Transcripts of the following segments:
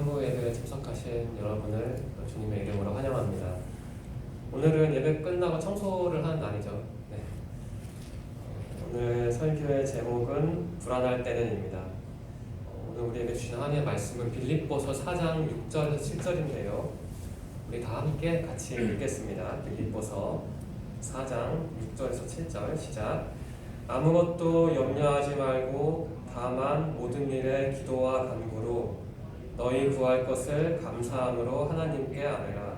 한국 예배에 참석하신 여러분을 주님의 이름으로 환영합니다. 오늘은 예배 끝나고 청소를 하는 날이죠. 네. 오늘 설교의 제목은 불안할 때는입니다. 오늘 우리에게 주신 하나님의 말씀은 빌립보서 4장 6절에서 7절인데요. 우리 다 함께 같이 읽겠습니다. 빌립보서 4장 6절에서 7절 시작. 아무것도 염려하지 말고 다만 모든 일에 기도와 간구로 너희 구할 것을 감사함으로 하나님께 아뢰라.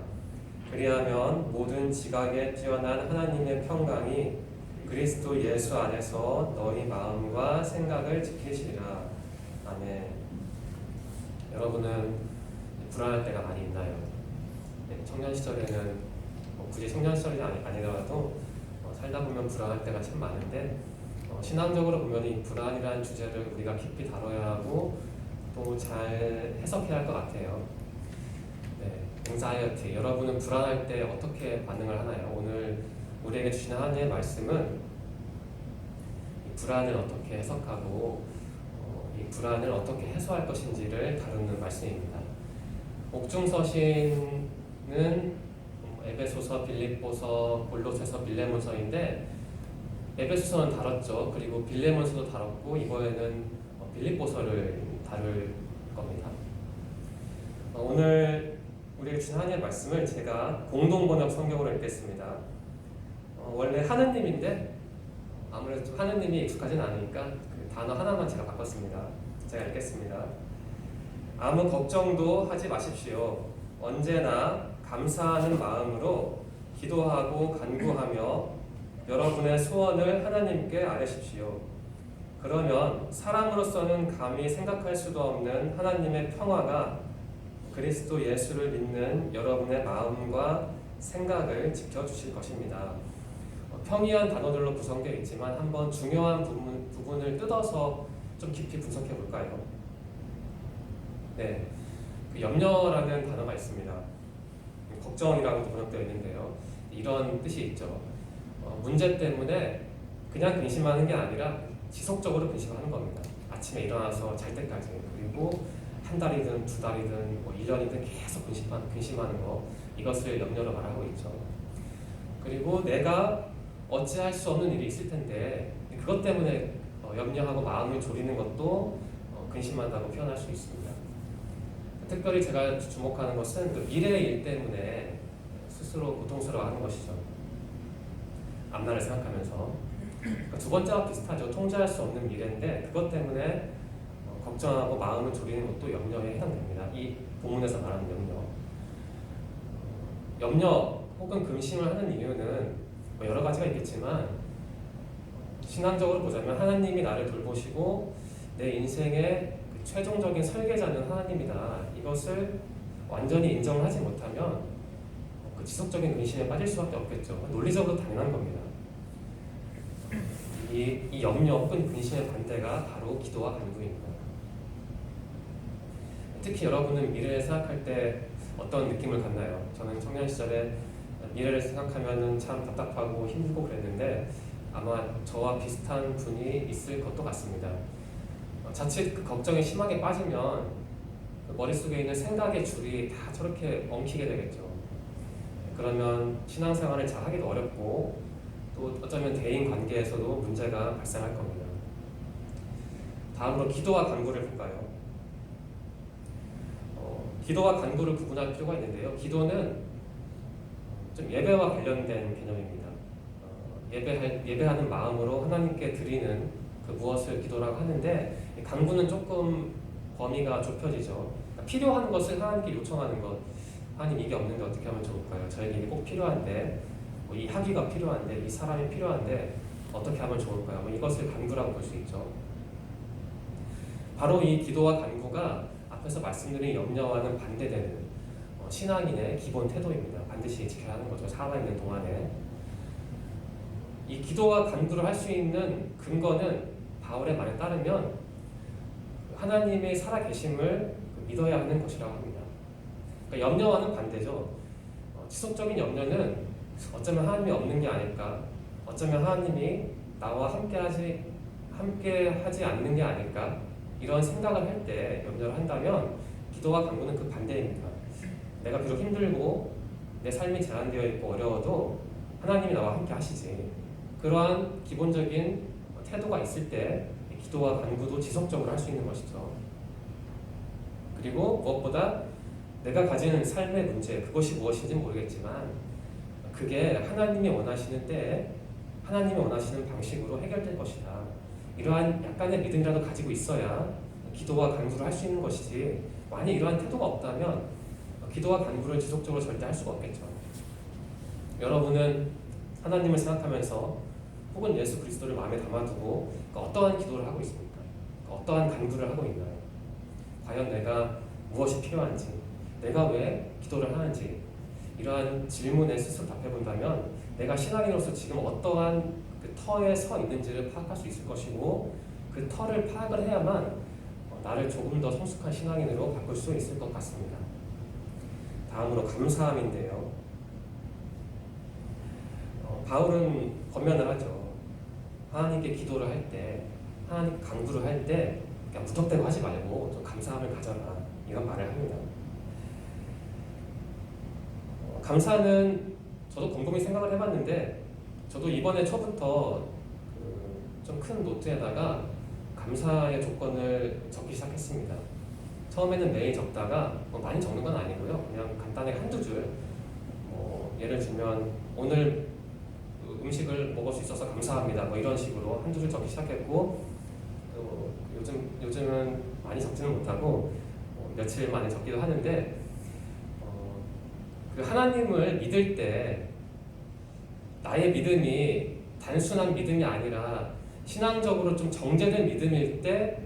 그리하면 모든 지각에 뛰어난 하나님의 평강이 그리스도 예수 안에서 너희 마음과 생각을 지키시리라. 아멘. 여러분은 불안할 때가 많이 있나요? 네, 청년 시절에는 굳이 청년 시절이 아니더라도 살다 보면 불안할 때가 참 많은데 신앙적으로 보면 이 불안이라는 주제를 우리가 깊이 다뤄야 하고 또 잘 해석해야 할 것 같아요. 네, anxiety. 여러분은 불안할 때 어떻게 반응을 하나요? 오늘 우리에게 주시는 하나님의 말씀은 이 불안을 어떻게 해석하고 이 불안을 어떻게 해소할 것인지를 다루는 말씀입니다. 옥중서신은 에베소서, 빌립보서, 골로새서, 빌레몬서인데 에베소서는 다뤘죠. 그리고 빌레몬서도 다뤘고 이번에는 빌립보서를 다룰 겁니다. 오늘 우리에게 주신 하나님의 말씀을 제가 공동번역 성경으로 읽겠습니다. 원래 하느님인데 아무래도 좀 하느님이 익숙하진 않으니까 그 단어 하나만 제가 바꿨습니다. 제가 읽겠습니다. 아무 걱정도 하지 마십시오. 언제나 감사하는 마음으로 기도하고 간구하며 여러분의 소원을 하나님께 아뢰십시오. 그러면 사람으로서는 감히 생각할 수도 없는 하나님의 평화가 그리스도 예수를 믿는 여러분의 마음과 생각을 지켜주실 것입니다. 평이한 단어들로 구성되어 있지만 한번 중요한 부분을 뜯어서 좀 깊이 분석해 볼까요? 네, 그 염려라는 단어가 있습니다. 걱정이라고도 번역되어 있는데요. 이런 뜻이 있죠. 문제 때문에 그냥 근심하는 게 아니라 지속적으로 근심하는 겁니다. 아침에 일어나서 잘 때까지. 그리고 한 달이든 두 달이든 1년이든 계속 근심하는 거. 이것을 염려로 말하고 있죠. 그리고 내가 어찌할 수 없는 일이 있을 텐데 그것 때문에 염려하고 마음을 졸이는 것도 근심한다고 표현할 수 있습니다. 특별히 제가 주목하는 것은 그 미래의 일 때문에 스스로 고통스러워하는 것이죠. 앞날을 생각하면서. 그러니까 두 번째와 비슷하죠. 통제할 수 없는 미래인데 그것 때문에 걱정하고 마음을 졸이는 것도 염려에 해당됩니다. 이 본문에서 말하는 염려 혹은 근심을 하는 이유는 여러 가지가 있겠지만 신앙적으로 보자면 하나님이 나를 돌보시고 내 인생의 그 최종적인 설계자는 하나님이다. 이것을 완전히 인정하지 못하면 그 지속적인 근심에 빠질 수밖에 없겠죠. 논리적으로 당연한 겁니다. 이 염려 혹은 근심의 반대가 바로 기도와 간구입니다. 특히 여러분은 미래를 생각할 때 어떤 느낌을 갖나요? 저는 청년 시절에 미래를 생각하면 참 답답하고 힘들고 그랬는데 아마 저와 비슷한 분이 있을 것도 같습니다. 자칫 그 걱정이 심하게 빠지면 그 머릿속에 있는 생각의 줄이 다 저렇게 엉키게 되겠죠. 그러면 신앙생활을 잘 하기도 어렵고 또 어쩌면 대인 관계에서도 문제가 발생할 겁니다. 다음으로 기도와 간구를 볼까요? 기도와 간구를 구분할 필요가 있는데요. 기도는 좀 예배와 관련된 개념입니다. 예배하는 마음으로 하나님께 드리는 그 무엇을 기도라고 하는데 간구는 조금 범위가 좁혀지죠. 그러니까 필요한 것을 하나님께 요청하는 것. 하나님 이게 없는데 어떻게 하면 좋을까요? 저에게 이게 꼭 필요한데 이 학위가 필요한데 이 사람이 필요한데 어떻게 하면 좋을까요? 이것을 간구라고 볼 수 있죠. 바로 이 기도와 간구가 앞에서 말씀드린 염려와는 반대되는 신앙인의 기본 태도입니다. 반드시 지켜야 하는 거죠. 살아있는 동안에. 이 기도와 간구를 할 수 있는 근거는 바울의 말에 따르면 하나님의 살아계심을 믿어야 하는 것이라고 합니다. 그러니까 염려와는 반대죠. 지속적인 염려는 어쩌면 하나님이 없는 게 아닐까? 어쩌면 하나님이 나와 함께 하지 않는 게 아닐까? 이런 생각을 할 때 염려를 한다면 기도와 간구는 그 반대입니다. 내가 비록 힘들고 내 삶이 제한되어 있고 어려워도 하나님이 나와 함께 하시지. 그러한 기본적인 태도가 있을 때 기도와 간구도 지속적으로 할 수 있는 것이죠. 그리고 무엇보다 내가 가지는 삶의 문제, 그것이 무엇인지는 모르겠지만 그게 하나님이 원하시는 때에 하나님이 원하시는 방식으로 해결될 것이다. 이러한 약간의 믿음이라도 가지고 있어야 기도와 간구를 할 수 있는 것이지, 만약 이러한 태도가 없다면 기도와 간구를 지속적으로 절대 할 수가 없겠죠. 여러분은 하나님을 생각하면서 혹은 예수 그리스도를 마음에 담아두고 어떠한 기도를 하고 있습니까? 어떠한 간구를 하고 있나요? 과연 내가 무엇이 필요한지, 내가 왜 기도를 하는지, 이러한 질문에 스스로 답해본다면 내가 신앙인으로서 지금 어떠한 그 터에 서 있는지를 파악할 수 있을 것이고, 그 터를 파악을 해야만 나를 조금 더 성숙한 신앙인으로 바꿀 수 있을 것 같습니다. 다음으로 감사함인데요. 바울은 권면을 하죠. 하나님께 기도를 할 때, 하나님께 간구를 할 때 그냥 무턱대고 하지 말고 좀 감사함을 가져라, 이런 말을 합니다. 감사는 저도 곰곰이 생각을 해봤는데, 저도 이번에 초부터 좀 큰 노트에다가 감사의 조건을 적기 시작했습니다. 처음에는 매일 적다가 많이 적는 건 아니고요. 그냥 간단하게 한두 줄, 예를 들면 오늘 음식을 먹을 수 있어서 감사합니다, 이런 식으로 한두 줄 적기 시작했고, 요즘은 많이 적지는 못하고 며칠 만에 적기도 하는데, 그 하나님을 믿을 때 나의 믿음이 단순한 믿음이 아니라 신앙적으로 좀 정제된 믿음일 때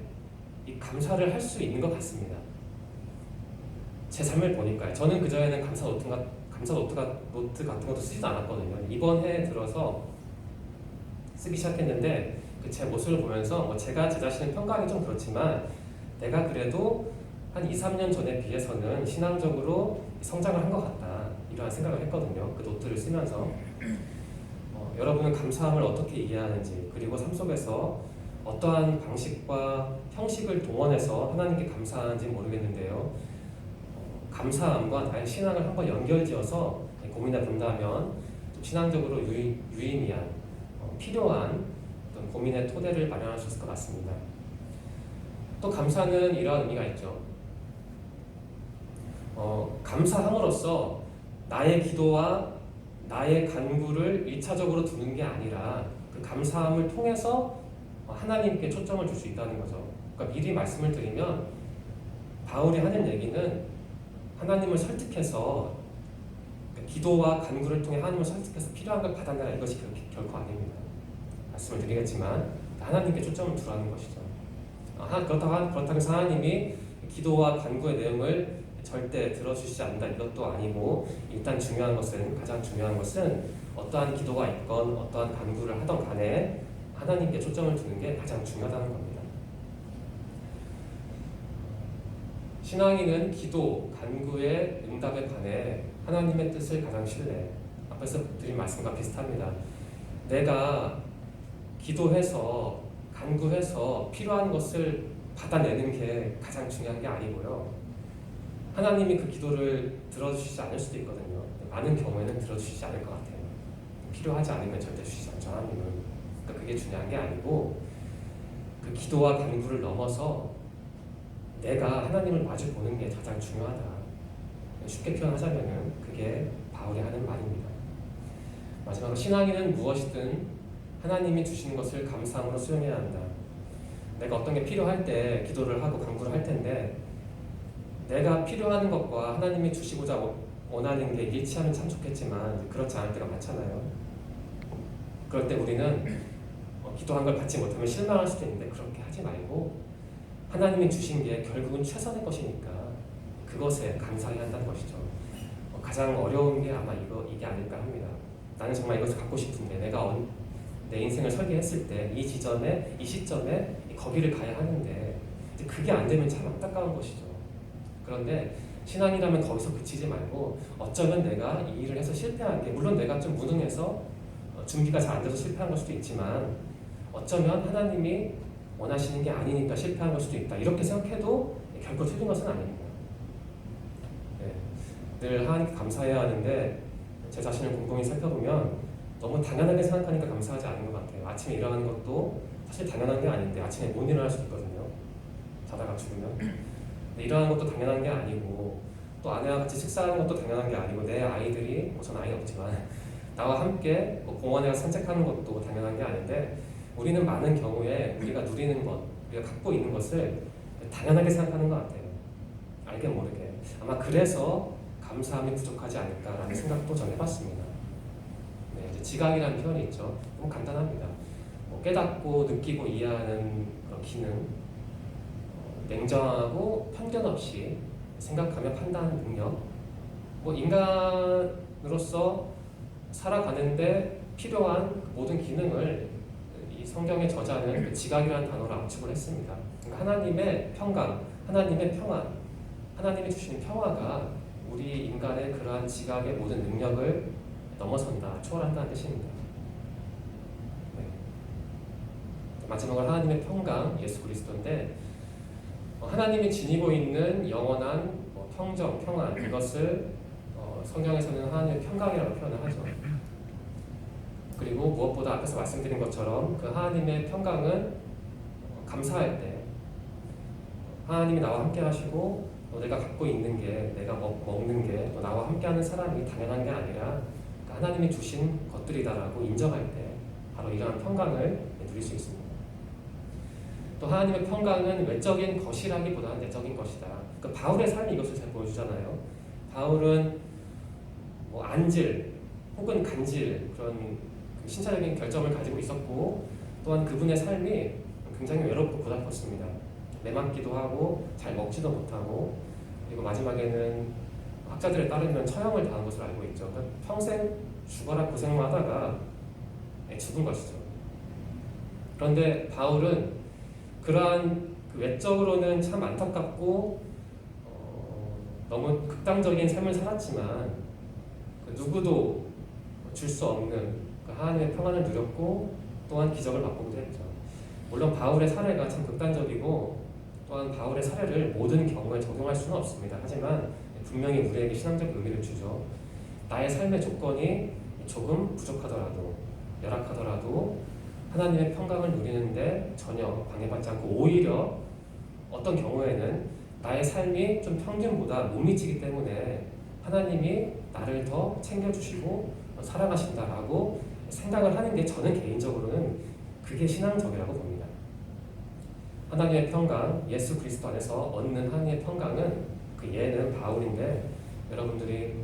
이 감사를 할 수 있는 것 같습니다. 제 삶을 보니까요. 저는 그전에는 감사 노트 같은 것도 쓰지도 않았거든요. 이번 해에 들어서 쓰기 시작했는데, 제 모습을 보면서 제가 제 자신을 평가하기 좀 그렇지만 내가 그래도 한 2, 3년 전에 비해서는 신앙적으로 성장을 한 것 같다, 이러한 생각을 했거든요. 그 노트를 쓰면서. 여러분은 감사함을 어떻게 이해하는지, 그리고 삶 속에서 어떠한 방식과 형식을 동원해서 하나님께 감사하는지 모르겠는데요. 감사함과 나의 신앙을 한번 연결지어서 고민해 본다면 신앙적으로 유의미한, 필요한 어떤 고민의 토대를 마련할 수 있을 것 같습니다. 또 감사는 이러한 의미가 있죠. 감사함으로써 나의 기도와 나의 간구를 1차적으로 두는 게 아니라 그 감사함을 통해서 하나님께 초점을 줄 수 있다는 거죠. 그러니까 미리 말씀을 드리면 바울이 하는 얘기는 하나님을 설득해서, 기도와 간구를 통해 하나님을 설득해서 필요한 걸 받아내라, 이것이 결코 아닙니다. 말씀을 드리겠지만 하나님께 초점을 두라는 것이죠. 그렇다고 해서 하나님이 기도와 간구의 내용을 절대 들어주시지 않는다, 이것도 아니고, 일단 가장 중요한 것은 어떠한 기도가 있건 어떠한 간구를 하던 간에 하나님께 초점을 두는 게 가장 중요하다는 겁니다. 신앙인은 기도, 간구의 응답에 관해 하나님의 뜻을 가장 신뢰, 앞에서 드린 말씀과 비슷합니다. 내가 기도해서 간구해서 필요한 것을 받아내는 게 가장 중요한 게 아니고요. 하나님이 그 기도를 들어주시지 않을 수도 있거든요. 많은 경우에는 들어주시지 않을 것 같아요. 필요하지 않으면 절대 주시지 않죠, 하나님은. 그러니까 그게 중요한 게 아니고, 그 기도와 간구를 넘어서 내가 하나님을 마주 보는 게 가장 중요하다. 쉽게 표현하자면은 그게 바울이 하는 말입니다. 마지막으로 신앙인은 무엇이든 하나님이 주시는 것을 감사함으로 수용해야 한다. 내가 어떤 게 필요할 때 기도를 하고 간구를 할 텐데, 내가 필요한 것과 하나님이 주시고자 원하는 게 일치하면 참 좋겠지만 그렇지 않을 때가 많잖아요. 그럴 때 우리는 기도한 걸 받지 못하면 실망할 수도 있는데, 그렇게 하지 말고 하나님이 주신 게 결국은 최선의 것이니까 그것에 감사해야 한다는 것이죠. 가장 어려운 게 아마 이게 아닐까 합니다. 나는 정말 이것을 갖고 싶은데, 내가 내 인생을 설계했을 때 이 시점에 거기를 가야 하는데 그게 안 되면 참 안타까운 것이죠. 그런데 신앙이라면 거기서 그치지 말고, 어쩌면 내가 이 일을 해서 실패한 게, 물론 내가 좀 무능해서 준비가 잘 안 돼서 실패한 걸 수도 있지만, 어쩌면 하나님이 원하시는 게 아니니까 실패한 걸 수도 있다, 이렇게 생각해도 결코 틀린 것은 아닙니다. 늘 하나님께 감사해야 하는데 제 자신을 곰곰이 살펴보면 너무 당연하게 생각하니까 감사하지 않은 것 같아요. 아침에 일어나는 것도 사실 당연한 게 아닌데 아침에 못 일어날 수도 있거든요. 자다가 죽으면. 근데 일어나는 것도 당연한 게 아니고 또 아내와 같이 식사하는 것도 당연한 게 아니고 내 아이들이 전 아이는 없지만 나와 함께 공원에 가서 산책하는 것도 당연한 게 아닌데 우리는 많은 경우에 우리가 누리는 것, 우리가 갖고 있는 것을 당연하게 생각하는 것 같아요. 알게 모르게. 아마 그래서 감사함이 부족하지 않을까라는 생각도 전 해봤습니다. 네, 이제 지각이라는 표현이 있죠. 너무 간단합니다. 깨닫고 느끼고 이해하는 그런 기능, 냉정하고 편견 없이 생각하며 판단하는 능력, 인간으로서 살아가는데 필요한 모든 기능을 이 성경의 저자는 지각이라는 단어로 압축을 했습니다. 그러니까 하나님의 평강, 하나님의 평안, 하나님이 주시는 평화가 우리 인간의 그러한 지각의 모든 능력을 넘어선다, 초월한다는 뜻입니다. 네. 마지막으로 하나님의 평강, 예수 그리스도인데 하나님이 지니고 있는 영원한 평정, 평안, 이것을 성경에서는 하나님의 평강이라고 표현을 하죠. 그리고 무엇보다 앞에서 말씀드린 것처럼 그 하나님의 평강은 감사할 때 하나님이 나와 함께 하시고 내가 갖고 있는 게, 내가 먹는 게 나와 함께하는 사람이 당연한 게 아니라 하나님이 주신 것들이다라고 인정할 때 바로 이러한 평강을 누릴 수 있습니다. 또 하나님의 평강은 외적인 것이라기보다는 내적인 것이다. 그러니까 바울의 삶이 이것을 잘 보여주잖아요. 바울은 안질 혹은 간질 그런 신체적인 결점을 가지고 있었고 또한 그분의 삶이 굉장히 외롭고 고달팠습니다. 매맞기도 하고 잘 먹지도 못하고 그리고 마지막에는 학자들에 따르면 처형을 당한 것으로 알고 있죠. 그러니까 평생 죽어라 고생만 하다가 죽은 것이죠. 그런데 바울은 그러한 외적으로는 참 안타깝고 너무 극단적인 삶을 살았지만 누구도 줄 수 없는 하나님의 평안을 누렸고 또한 기적을 맛보기도 했죠. 물론 바울의 사례가 참 극단적이고 또한 바울의 사례를 모든 경우에 적용할 수는 없습니다. 하지만 분명히 우리에게 신앙적 의미를 주죠. 나의 삶의 조건이 조금 부족하더라도 열악하더라도 하나님의 평강을 누리는데 전혀 방해받지 않고 오히려 어떤 경우에는 나의 삶이 좀 평균보다 못 미치기 때문에 하나님이 나를 더 챙겨주시고 사랑하신다라고 생각을 하는 게 저는 개인적으로는 그게 신앙적이라고 봅니다. 하나님의 평강, 예수 그리스도 안에서 얻는 하나님의 평강은 그 예는 바울인데 여러분들이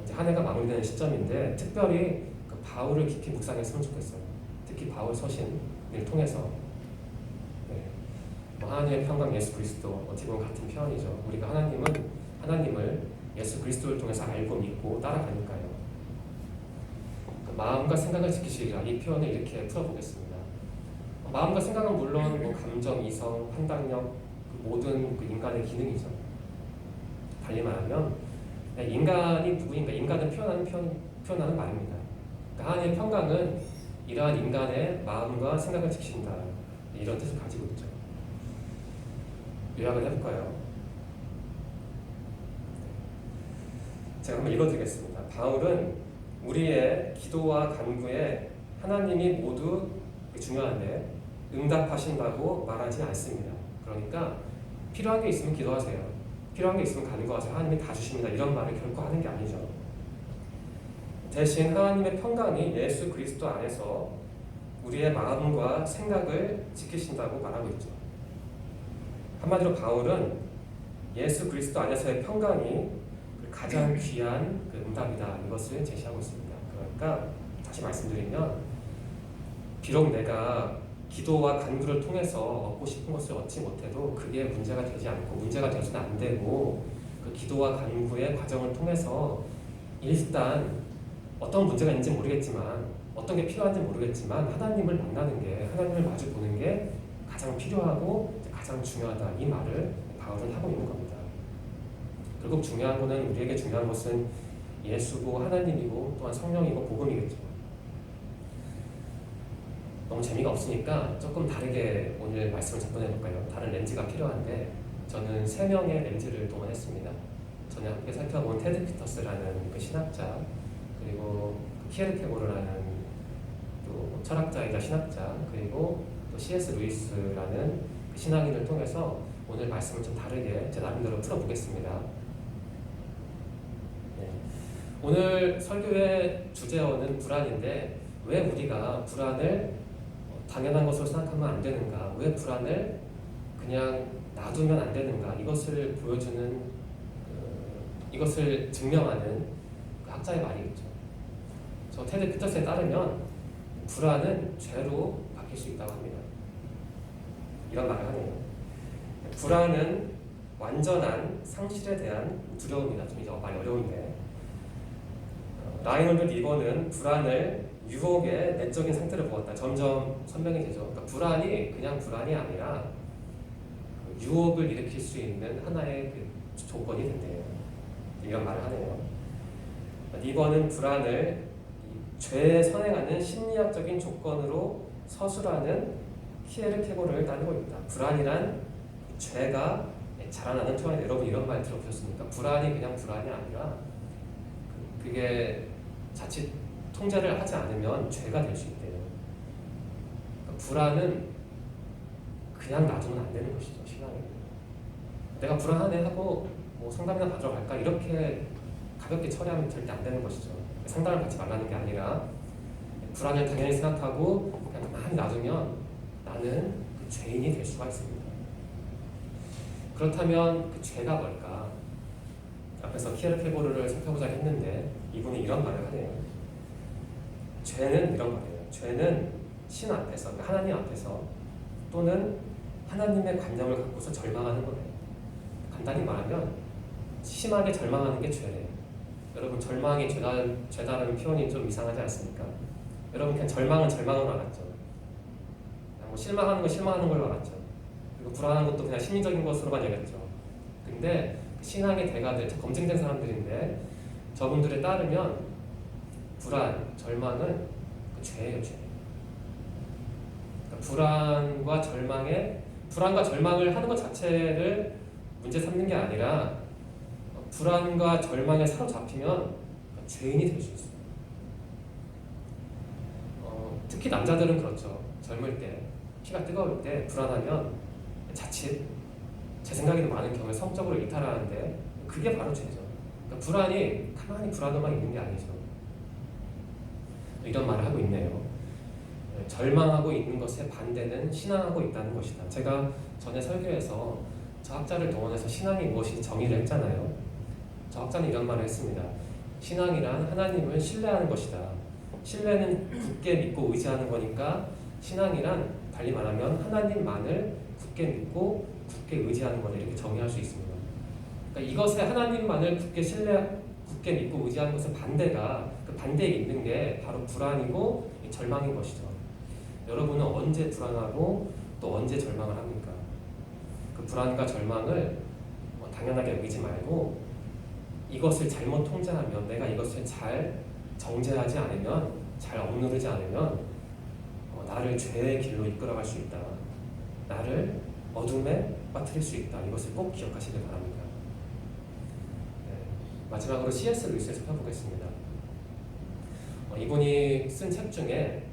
이제 한 해가 마무리되는 시점인데 특별히 그 바울을 깊이 묵상했으면 좋겠어요. 특히 바울 서신을 통해서 하나님의 평강, 예수 그리스도 어떻게 보면 같은 표현이죠. 우리가 하나님을 예수 그리스도를 통해서 알고 믿고 따라가니까요. 그 마음과 생각을 지키시리라 이 표현을 이렇게 풀어보겠습니다. 마음과 생각은 물론 감정, 이성, 판단력 그 모든 그 인간의 기능이죠. 달리 말하면 인간이 누구인가 인간을 표현하는 말입니다. 그러니까 하나님의 평강은 이러한 인간의 마음과 생각을 지키신다 이런 뜻을 가지고 있죠. 요약을 해볼까요? 제가 한번 읽어드리겠습니다. 바울은 우리의 기도와 간구에 하나님이 모두 중요한데 응답하신다고 말하지 않습니다. 그러니까 필요한 게 있으면 기도하세요. 필요한 게 있으면 간구하세요. 하나님이 다 주십니다. 이런 말을 결코 하는 게 아니죠. 대신 하나님의 평강이 예수 그리스도 안에서 우리의 마음과 생각을 지키신다고 말하고 있죠. 한마디로 바울은 예수 그리스도 안에서의 평강이 가장 귀한 그 응답이다 이것을 제시하고 있습니다. 그러니까 다시 말씀드리면 비록 내가 기도와 간구를 통해서 얻고 싶은 것을 얻지 못해도 그게 문제가 되지 않고 문제가 되어서는 안 되고 그 기도와 간구의 과정을 통해서 일단 어떤 문제가 있는지 모르겠지만 어떤 게 필요한지 모르겠지만 하나님을 만나는 게 하나님을 마주 보는 게 가장 필요하고 가장 중요하다 이 말을 바울은 하고 있는 겁니다. 결국 중요한 것은 우리에게 중요한 것은 예수고 하나님이고 또한 성령이고 복음이겠죠. 너무 재미가 없으니까 조금 다르게 오늘 말씀을 접근해 볼까요? 다른 렌즈가 필요한데 저는 3명의 렌즈를 동원했습니다. 저는 전에 함께 살펴본 테드 피터스라는 그 신학자, 그리고 키에르케고르라는 또 철학자이자 신학자, 그리고 또 C.S. 루이스라는 그 신앙인을 통해서 오늘 말씀을 좀 다르게 제 나름대로 풀어보겠습니다. 네. 오늘 설교의 주제어는 불안인데, 왜 우리가 불안을 당연한 것으로 생각하면 안 되는가, 왜 불안을 그냥 놔두면 안 되는가, 이것을 보여주는, 이것을 증명하는 그 학자의 말이 있죠. 저 테드 피터스에 따르면 불안은 죄로 바뀔 수 있다고 합니다. 이런 말을 하네요. 불안은 완전한 상실에 대한 두려움이다. 좀 이제 말이 어려운데, 라이놀드 리버는 불안을 유혹의 내적인 상태로 보았다. 점점 선명해지죠. 그러니까 불안이 그냥 불안이 아니라 유혹을 일으킬 수 있는 하나의 그 조건이 된대요. 이런 말을 하네요. 리버는 불안을 죄에 선행하는 심리학적인 조건으로 서술하는 키에르케고르를 따르고 있다. 불안이란 죄가 자라나는 토양이다. 여러분 이런 말 들어보셨습니까? 불안이 그냥 불안이 아니라 그게 자칫 통제를 하지 않으면 죄가 될 수 있대요. 그러니까 불안은 그냥 놔두면 안 되는 것이죠. 신앙에 내가 불안하네 하고 뭐 상담이나 받으러 갈까 이렇게 가볍게 처리하면 절대 안 되는 것이죠. 상담을 받지 말라는 게 아니라 불안을 당연히 생각하고 그냥 가만히 놔두면 나는 그 죄인이 될 수가 있습니다. 그렇다면 그 죄가 뭘까? 앞에서 키에르케고르를 살펴보자 했는데 이분이 이런 말을 하네요. 죄는 이런 말이에요. 죄는 신 앞에서, 그러니까 하나님 앞에서 또는 하나님의 관념을 갖고서 절망하는 거예요. 간단히 말하면 심하게 절망하는 게 죄예요. 여러분 절망이 죄다라는 표현이 좀 이상하지 않습니까? 여러분 그냥 절망은 절망으로 알았죠. 뭐 실망하는 건 실망하는 걸로 알았죠. 그리고 불안한 것도 그냥 심리적인 것으로만 여겼죠. 근데 신앙의 대가들, 검증된 사람들인데 저분들에 따르면 불안, 절망은 그 죄예요, 죄. 그러니까 불안과 절망을 하는 것 자체를 문제 삼는 게 아니라 불안과 절망에 사로잡히면 죄인이 될 수 있어요. 특히 남자들은 그렇죠. 젊을 때, 피가 뜨거울 때 불안하면 자칫 제 생각에도 많은 경우에 성적으로 이탈하는데 그게 바로 죄죠. 그러니까 불안이 가만히 불안으로만 있는 게 아니죠. 이런 말을 하고 있네요. 절망하고 있는 것의 반대는 신앙하고 있다는 것이다. 제가 전에 설교에서 저 학자를 동원해서 신앙이 무엇인지 정의를 했잖아요. 저 학자는 이런 말을 했습니다. 신앙이란 하나님을 신뢰하는 것이다. 신뢰는 굳게 믿고 의지하는 거니까 신앙이란 달리 말하면 하나님만을 굳게 믿고 굳게 의지하는 거다. 이렇게 정의할 수 있습니다. 그러니까 이것에 하나님만을 굳게 믿고 의지하는 것의 반대가 그 반대에 있는 게 바로 불안이고 절망인 것이죠. 여러분은 언제 불안하고 또 언제 절망을 합니까? 그 불안과 절망을 당연하게 여기지 말고 이것을 잘못 통제하면, 내가 이것을 잘 정제하지 않으면, 잘 억누르지 않으면 나를 죄의 길로 이끌어갈 수 있다. 나를 어둠에 빠뜨릴 수 있다. 이것을 꼭 기억하시길 바랍니다. 네. 마지막으로 C.S. 루이스를 살펴보겠습니다. 이분이 쓴 책 중에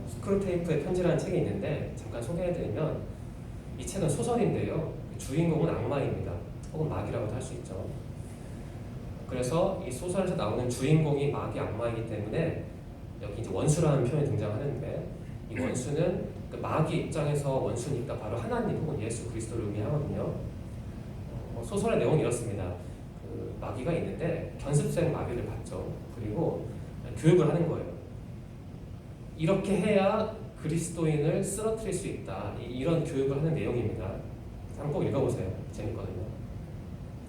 스크루테이프의 편지라는 책이 있는데 잠깐 소개해드리면, 이 책은 소설인데요. 주인공은 악마입니다. 혹은 마귀라고도 할 수 있죠. 그래서 이 소설에서 나오는 주인공이 마귀 악마이기 때문에 여기 이제 원수라는 표현이 등장하는데, 이 원수는 그 마귀 입장에서 원수니까 바로 하나님 혹은 예수 그리스도를 의미하거든요. 소설의 내용이 이렇습니다. 그 마귀가 있는데 견습생 마귀를 받죠. 그리고 교육을 하는 거예요. 이렇게 해야 그리스도인을 쓰러뜨릴 수 있다. 이런 교육을 하는 내용입니다. 한번 꼭 읽어보세요. 재밌거든요.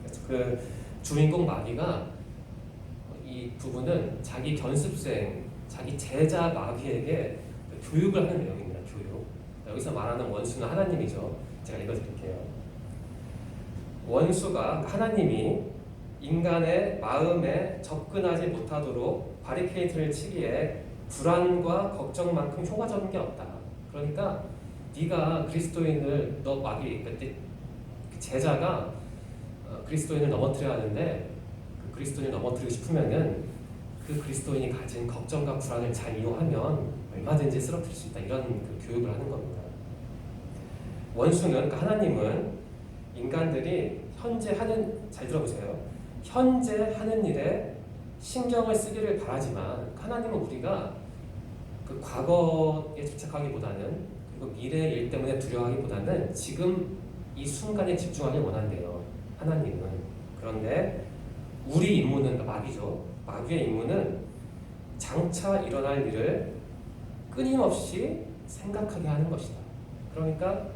그래서 그 주인공 마귀가, 이 부분은 자기 견습생, 자기 제자 마귀에게 교육을 하는 내용입니다. 교육. 여기서 말하는 원수는 하나님이죠. 제가 읽어드릴게요. 원수가, 하나님이 인간의 마음에 접근하지 못하도록 바리케이트를 치기에 불안과 걱정만큼 효과적인 게 없다. 그러니까 네가 그리스도인을, 너 마귀, 제자가 그리스도인을 넘어뜨려야 하는데 그 그리스도인을 넘어뜨리고 싶으면은 그 그리스도인이 가진 걱정과 불안을 잘 이용하면 얼마든지 쓰러뜨릴 수 있다. 이런 그 교육을 하는 겁니다. 원수는, 그러니까 하나님은 인간들이 현재 하는, 잘 들어보세요. 현재 하는 일에 신경을 쓰기를 바라지만 하나님은 우리가 그 과거에 집착하기보다는, 그리고 미래의 일 때문에 두려워하기보다는 지금 이 순간에 집중하길 원한대요. 하나님은. 그런데 우리 임무는, 그러니까 마귀죠. 마귀의 임무는 장차 일어날 일을 끊임없이 생각하게 하는 것이다. 그러니까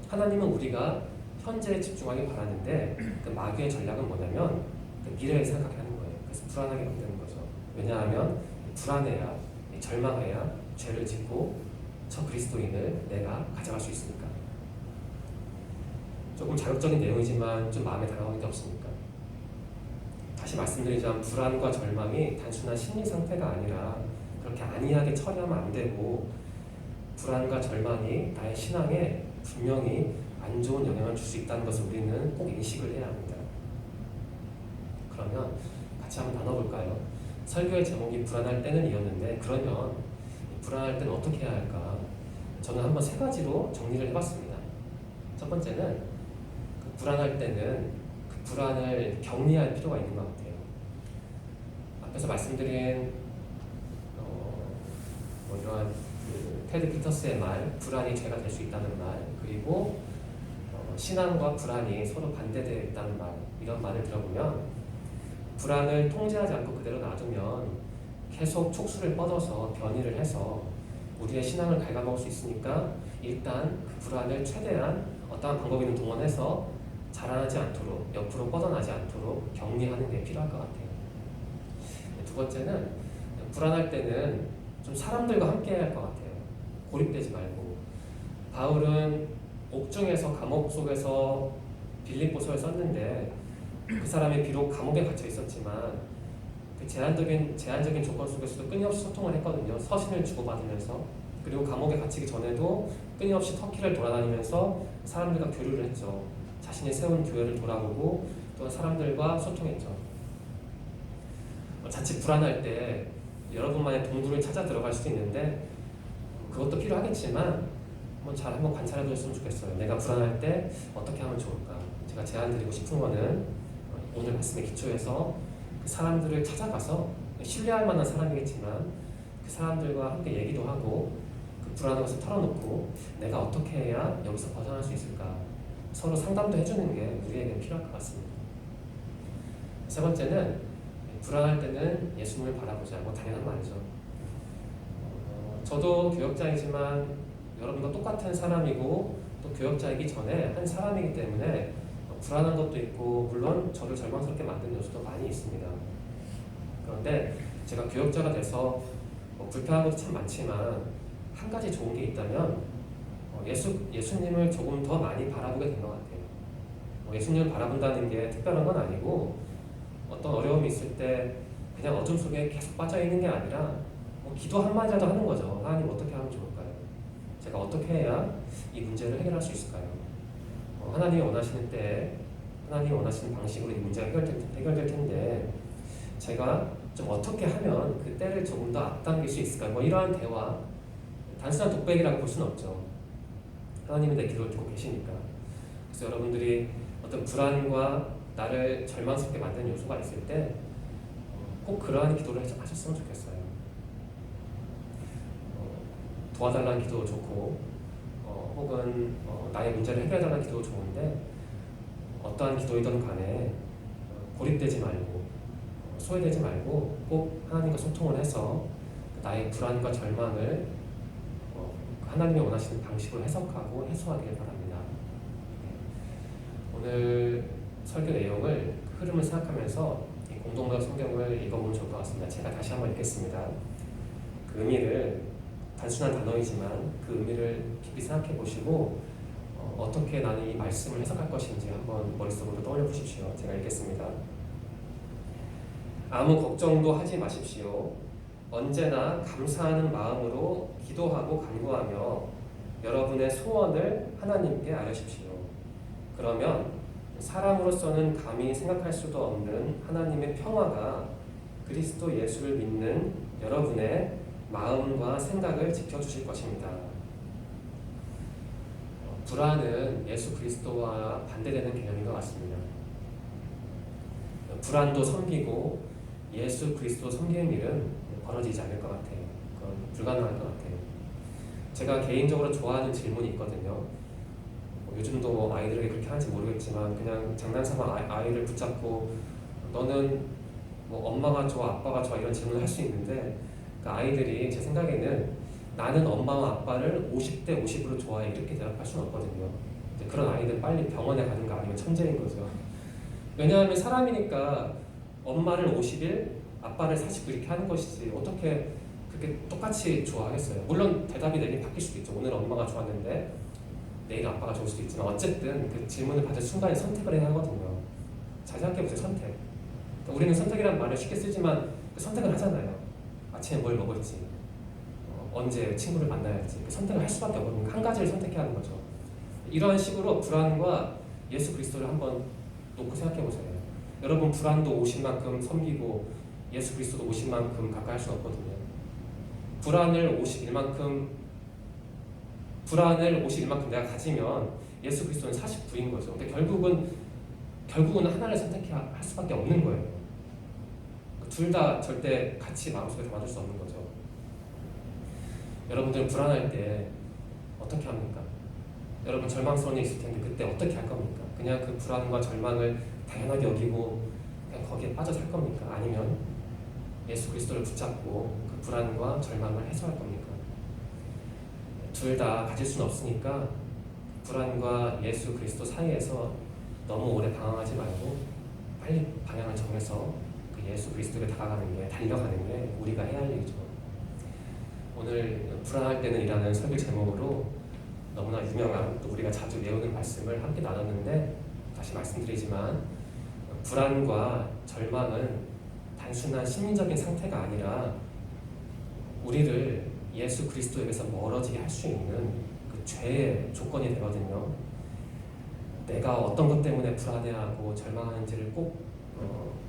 하나님은 우리가 현재에 집중하길 바라는데 그 마귀의 전략은 뭐냐면 그 미래를 생각하게 하는 거예요. 그래서 불안하게 만드는 거죠. 왜냐하면 불안해야, 절망해야 죄를 짓고 저 그리스도인을 내가 가져갈 수 있으니까. 조금 자극적인 내용이지만 좀 마음에 다가오는 게 없습니까? 다시 말씀드리자면 불안과 절망이 단순한 심리 상태가 아니라 그렇게 안이하게 처리하면 안 되고, 불안과 절망이 나의 신앙에 분명히 안 좋은 영향을 줄 수 있다는 것을 우리는 꼭 인식을 해야 합니다. 그러면 같이 한번 나눠볼까요? 설교의 제목이 불안할 때는 이었는데, 그러면 불안할 때는 어떻게 해야 할까? 저는 한번 세 가지로 정리를 해봤습니다. 첫 번째는 그 불안할 때는 그 불안을 격리할 필요가 있는 것 같아요. 앞에서 말씀드린 이러한 그 테드 피터스의 말, 불안이 죄가 될 수 있다는 말, 그리고 신앙과 불안이 서로 반대되어 있다는 말, 이런 말을 들어보면 불안을 통제하지 않고 그대로 놔두면 계속 촉수를 뻗어서 변이를 해서 우리의 신앙을 갉아먹을 수 있으니까 일단 그 불안을 최대한 어떠한 방법이든 동원해서 자라나지 않도록, 옆으로 뻗어나지 않도록 격리하는 게 필요할 것 같아요. 두 번째는 불안할 때는 좀 사람들과 함께 해야 할 것 같아요. 고립되지 말고. 바울은 옥중에서, 감옥 속에서 빌립보서를 썼는데 그 사람이 비록 감옥에 갇혀 있었지만 그 제한적인 조건 속에서도 끊임없이 소통을 했거든요. 서신을 주고받으면서. 그리고 감옥에 갇히기 전에도 끊임없이 터키를 돌아다니면서 사람들과 교류를 했죠. 자신이 세운 교회를 돌아보고 또 사람들과 소통했죠. 자칫 불안할 때 여러분만의 동굴을 찾아 들어갈 수도 있는데 그것도 필요하겠지만 한번 관찰해 보셨으면 좋겠어요. 내가 불안할 때 어떻게 하면 좋을까? 제가 제안드리고 싶은 거는 오늘 말씀에 기초해서 그 사람들을 찾아가서, 신뢰할 만한 사람이겠지만 그 사람들과 함께 얘기도 하고 그 불안한 것을 털어놓고 내가 어떻게 해야 여기서 벗어날 수 있을까? 서로 상담도 해주는 게 우리에게 필요할 것 같습니다. 세 번째는 불안할 때는 예수님을 바라보자. 당연한 말이죠. 저도 교역자이지만 여러분과 똑같은 사람이고 또 교역자이기 전에 한 사람이기 때문에 불안한 것도 있고 물론 저를 절망스럽게 만드는 요소도 많이 있습니다. 그런데 제가 교역자가 돼서 불편한 것도 참 많지만 한 가지 좋은 게 있다면 예수님을 조금 더 많이 바라보게 된 것 같아요. 예수님을 바라본다는 게 특별한 건 아니고 어떤 어려움이 있을 때 그냥 어둠 속에 계속 빠져있는 게 아니라 기도 한마디라도 하는 거죠. 하나님 어떻게 하면 좋을까요? 제가 어떻게 해야 이 문제를 해결할 수 있을까요? 하나님이 원하시는 때에 하나님이 원하시는 방식으로 이 문제가 해결될 텐데 제가 좀 어떻게 하면 그 때를 조금 더 앞당길 수 있을까요? 이러한 대화, 단순한 독백이라고 볼 수는 없죠. 하나님은 내 기도를 듣고 계시니까. 그래서 여러분들이 어떤 불안과 나를 절망스럽게 만드는 요소가 있을 때 꼭 그러한 기도를 하셨으면 좋겠어요. 도와달라는 기도도 좋고 혹은 나의 문제를 해결해달라는 기도도 좋은데 어떠한 기도이든 간에 고립되지 말고 소외되지 말고 꼭 하나님과 소통을 해서 나의 불안과 절망을 하나님이 원하시는 방식으로 해석하고 해소하기를 바랍니다. 오늘 설교 내용을 흐름을 생각하면서 이 공동역 성경을 읽어보면 좋을 것 같습니다. 제가 다시 한번 읽겠습니다. 그 의미를, 단순한 단어이지만 그 의미를 깊이 생각해 보시고 어떻게 나는 이 말씀을 해석할 것인지 한번 머릿속으로 떠올려 보십시오. 제가 읽겠습니다. 아무 걱정도 하지 마십시오. 언제나 감사하는 마음으로 기도하고 간구하며 여러분의 소원을 하나님께 아뢰십시오. 그러면 사람으로서는 감히 생각할 수도 없는 하나님의 평화가 그리스도 예수를 믿는 여러분의 마음과 생각을 지켜주실 것입니다. 불안은 예수 그리스도와 반대되는 개념인 것 같습니다. 불안도 섬기고 예수 그리스도 섬기는 일은 벌어지지 않을 것 같아요. 그건 불가능할 것 같아요. 제가 개인적으로 좋아하는 질문이 있거든요. 요즘도 아이들에게 그렇게 하는지 모르겠지만 그냥 장난삼아 아이를 붙잡고 너는 뭐 엄마가 좋아 아빠가 좋아 이런 질문을 할 수 있는데 그 아이들이 제 생각에는 나는 엄마와 아빠를 50대 50으로 좋아해 이렇게 대답할 수는 없거든요. 그런 아이들 빨리 병원에 가는 거 아니면 천재인 거죠. 왜냐하면 사람이니까 엄마를 50일 아빠를 49 이렇게 하는 것이지 어떻게 그렇게 똑같이 좋아하겠어요. 물론 대답이 내일 바뀔 수도 있죠. 오늘 엄마가 좋았는데 내일 아빠가 좋을 수도 있지만 어쨌든 그 질문을 받을 순간에 선택을 해야 하거든요. 잘 생각해보세요. 선택. 그러니까 우리는 선택이라는 말을 쉽게 쓰지만 그 선택을 하잖아요. 아침에 뭘 먹을지 언제 친구를 만나야지 그 선택을 할 수밖에 없는 한 가지를 선택해야 하는 거죠. 이런 식으로 불안과 예수 그리스도를 한번 놓고 생각해보세요. 여러분 불안도 오실 만큼 섬기고 예수 그리스도도 오실 만큼 가까이 할 수는 없거든요. 불안을 51만큼 내가 가지면 예수 그리스도는 49인 거죠. 근데 결국은 하나를 선택해야 할 수밖에 없는 거예요. 둘 다 절대 같이 마음속에 담아둘 수 없는 거죠. 여러분들은 불안할 때 어떻게 합니까? 여러분 절망스러운 일 있을 텐데 그때 어떻게 할 겁니까? 그냥 그 불안과 절망을 당연하게 여기고 그냥 거기에 빠져 살 겁니까? 아니면 예수 그리스도를 붙잡고 그 불안과 절망을 해소할 겁니까? 둘 다 가질 수는 없으니까 불안과 예수 그리스도 사이에서 너무 오래 방황하지 말고 빨리 방향을 정해서 그 예수 그리스도에 다가가는 게 달려가는 게 우리가 해야 할 일이죠. 오늘 불안할 때는 이라는 설교 제목으로 너무나 유명한 또 우리가 자주 외우는 말씀을 함께 나눴는데 다시 말씀드리지만 불안과 절망은 단순한 심리적인 상태가 아니라 우리를 예수 그리스도에게서 멀어지게 할 수 있는 그 죄의 조건이 되거든요. 내가 어떤 것 때문에 불안해하고 절망하는지를 꼭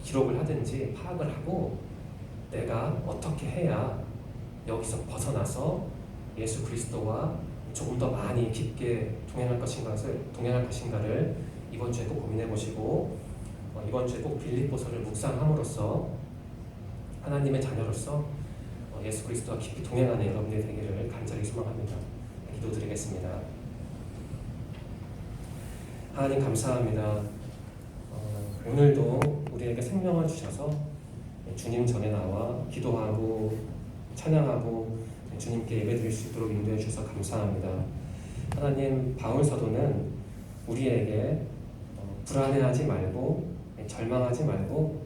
기록을 하든지 파악을 하고 내가 어떻게 해야 여기서 벗어나서 예수 그리스도와 조금 더 많이 깊게 동행할 것인가를 이번 주에 꼭 고민해 보시고 이번 주에 꼭 빌립보서를 묵상함으로써 하나님의 자녀로서 예수 그리스도와 깊이 동행하는 여러분들이 되기를 간절히 소망합니다. 기도드리겠습니다. 하나님 감사합니다. 오늘도 우리에게 생명을 주셔서 주님 전에 나와 기도하고 찬양하고 주님께 예배드릴 수 있도록 인도해 주셔서 감사합니다. 하나님 바울 사도는 우리에게 불안해하지 말고 절망하지 말고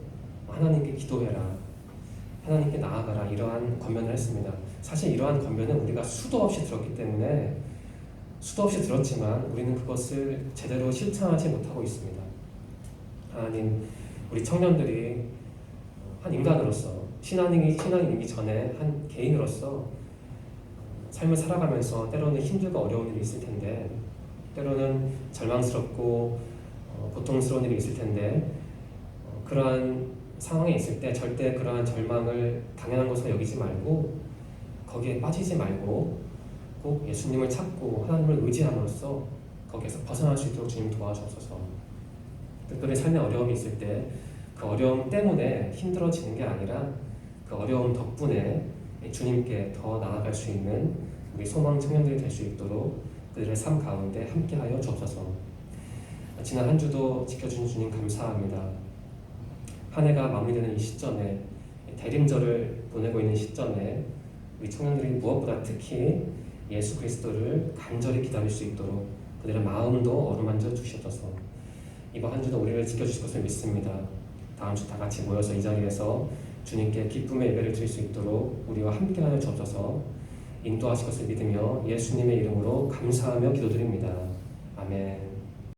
하나님께 기도해라, 하나님께 나아가라 이러한 권면을 했습니다. 사실 이러한 권면은 우리가 수도 없이 들었기 때문에 수도 없이 들었지만 우리는 그것을 제대로 실천하지 못하고 있습니다. 하나님, 우리 청년들이 한 인간으로서 신앙이기 전에 한 개인으로서 삶을 살아가면서 때로는 힘들고 어려운 일이 있을 텐데 때로는 절망스럽고 고통스러운 일이 있을 텐데 그러한 상황에 있을 때 절대 그러한 절망을 당연한 것으로 여기지 말고 거기에 빠지지 말고 꼭 예수님을 찾고 하나님을 의지함으로써 거기에서 벗어날 수 있도록 주님 도와주옵소서. 특별히 삶의 어려움이 있을 때 그 어려움 때문에 힘들어지는 게 아니라 그 어려움 덕분에 주님께 더 나아갈 수 있는 우리 소망 청년들이 될 수 있도록 그들의 삶 가운데 함께하여 주옵소서. 지난 한 주도 지켜주신 주님 감사합니다. 한 해가 마무리되는 이 시점에 대림절을 보내고 있는 시점에 우리 청년들이 무엇보다 특히 예수 그리스도를 간절히 기다릴 수 있도록 그들의 마음도 어루만져 주시옵소서. 이번 한 주도 우리를 지켜주실 것을 믿습니다. 다음 주 다 같이 모여서 이 자리에서 주님께 기쁨의 예배를 드릴 수 있도록 우리와 함께하여 주옵소서. 인도하실 것을 믿으며 예수님의 이름으로 감사하며 기도드립니다. 아멘.